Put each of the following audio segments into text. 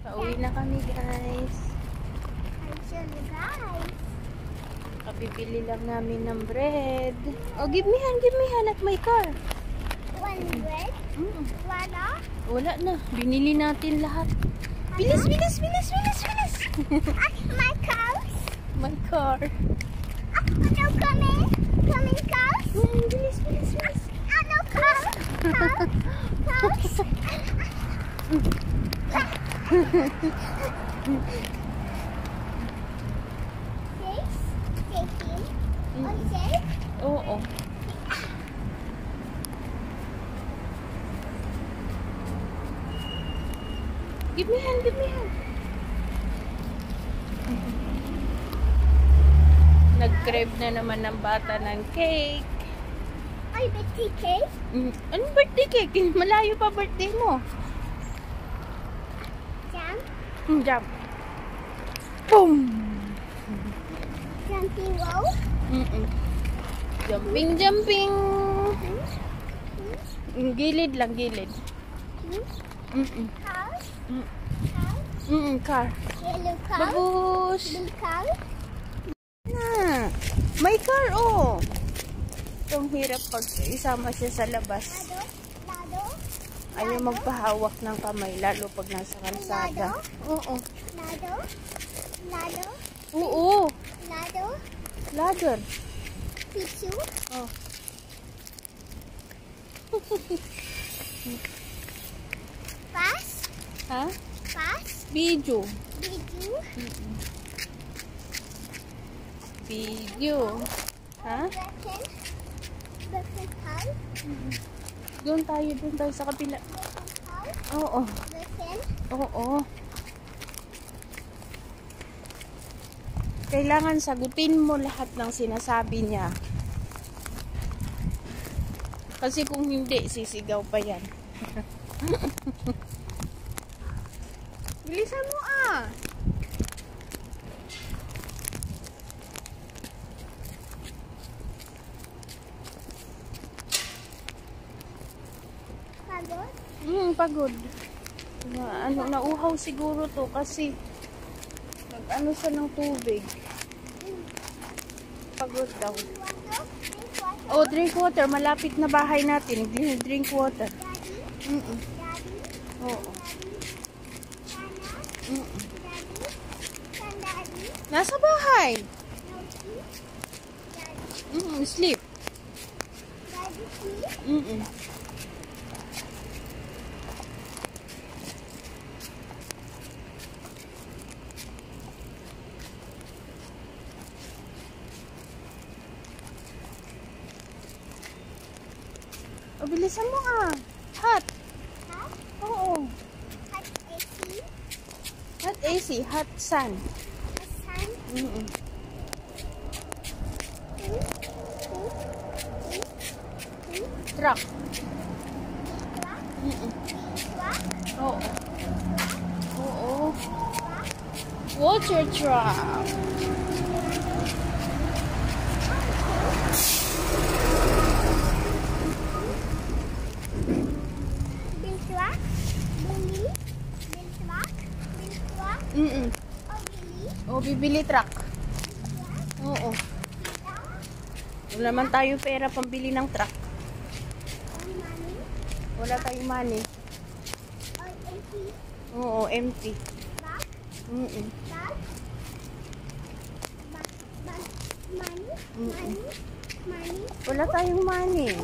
Pauwi na kami, guys. Guys. Kabibili lang namin ng bread. Oh, give me hand at my car. One bread. Wala. Wala na. Binili natin lahat. Bilis, bilis, bilis, bilis, bilis. My cows. My car. No, coming cows. Bilis, bilis, bilis. No, cows. Cows. Oo. Give me hand. Nag-crave na naman ng bata ng cake. Ay, birthday cake? Anong birthday cake? Malayo pa birthday mo. Jump. Jump. Boom! Jumping rope. Jumping. Gilid lang, gilid. House. Car. Yellow car. Babush. Blue car. May car, oh. Itong hirap pag isama siya sa labas. Lado. Ayaw magpahawak ng kamay, lalo pag nasa kalsada. Oo. Lado. Oo. Lado. Ladder. Tissue. Oh. Pass. Ha? Pass. Video. Video. Ha? Button car. Doon tayo sa kabila. Car. Oo. Button. Oo. Kailangan sagutin mo lahat ng sinasabi niya. Kasi kung hindi, sisigaw pa yan. Bilisan mo ah! Pagod. Pagod. Nauhaw siguro to kasi nag-ano siya ng tubig. Pagod daw. Oh, drink water. Malapit na bahay natin. Drink water. Oo. Nasa bahay. Sleep. O, bilisan mo ah. Hot. Oo. Hot AC. Hot AC. Hot sun. Sun. Truck. Oo. Oo. Water truck. O, bibili truck. Oo. Wala man tayo pera pambili ng truck. Wala tayong money. Oo, empty. Wala tayong money.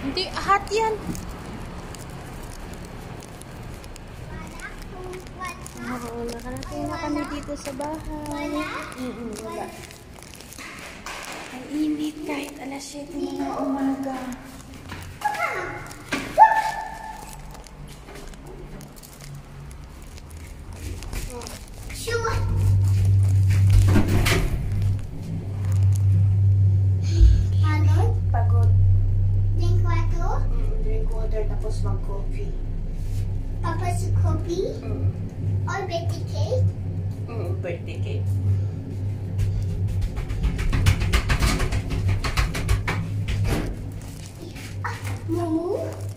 Hindi, hot yan. Oo, nakarating na kami dito sa bahay. Wala. Ang init kahit alas 7 na ng umaga. Pagod. Drink water tapos mag-coffee. Papa's coffee or birthday cake? Birthday cake. No.